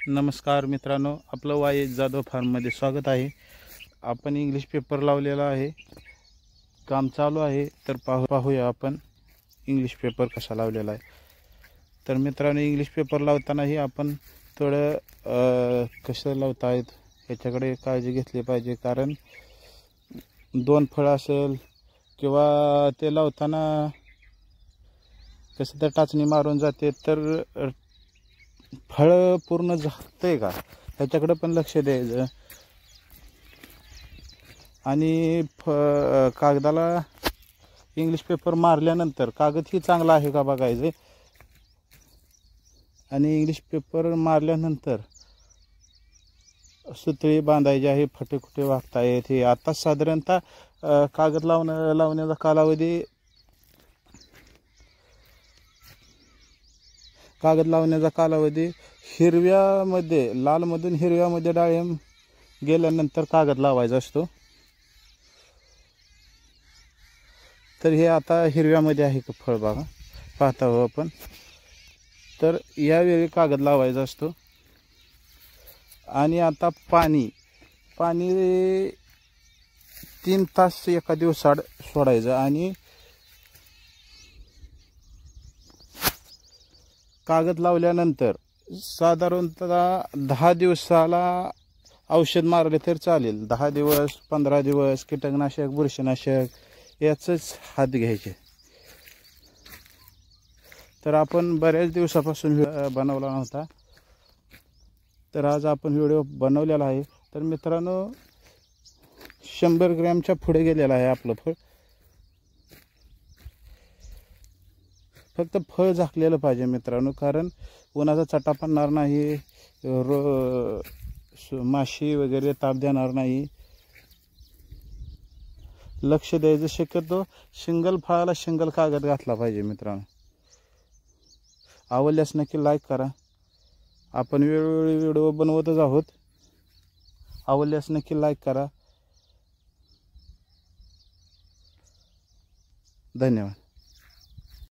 नमस्कार मित्रांनो, आपलं वाय जाधव फार्ममध्ये स्वागत आहे। आपण इंग्लिश पेपर लावलेला आहे, काम चालू आहे। तर पाहूया आपण इंग्लिश पेपर कसा लावलेला आहे। तर मित्रांनो, इंग्लिश पेपर लावतानाही आपण थोडं कसं लावतायत याच्याकडे काळजी घेतली पाहिजे। कारण दोन फळ असेल किंवा ते लावताना कसं तर टाचणी मारून जाते, तर फळ पूर्ण झाकतंय का ह्याच्याकडे पण लक्ष द्यायचं। आणि कागदाला इंग्लिश पेपर मारल्यानंतर कागद ही चांगला आहे का बघायचं। आणि इंग्लिश पेपर मारल्यानंतर सुतळी बांधायची आहे, फटे कुठे वागतायत हे आता साधारणतः कागद लावण्याचा कालावधी हिरव्यामध्ये, लालमधून हिरव्यामध्ये डाळिंब गेल्यानंतर कागद लावायचा असतो। तर हे आता हिरव्यामध्ये आहे का फळ बघा, पाहता हो आपण। तर यावेळी कागद लावायचा असतो। आणि आता पाणी 3 तास एका दिवसाआड सोडायचं। आणि कागद लावल्यानंतर साधारणतः 10 दिवसाला औषध मारले तर चालेल। 10 दिवस 15 दिवस कीटकनाशक बुरशीनाशक याचंच हात घ्यायचे। तर आपण बऱ्याच दिवसापासून बनवला नव्हता, तर आज आपण व्हिडिओ बनवलेला आहे। तर मित्रांनो, 100 ग्रॅमच्या पुढे गेलेला आहे आपलं फळ। फक्त फळ झाकलेलं पाहिजे मित्रांनो, कारण उन्हाचा चटा पडणार नाही, माशी वगैरे ताप देणार नाही। लक्ष द्यायचं, शक्यतो सिंगल फळाला सिंगल कागद घातला पाहिजे मित्रांनो। आवडल्यास नक्की लाईक करा, आपण वेळोवेळी व्हिडिओ बनवतच आहोत। आवडल्यास नक्की लाईक करा। धन्यवाद।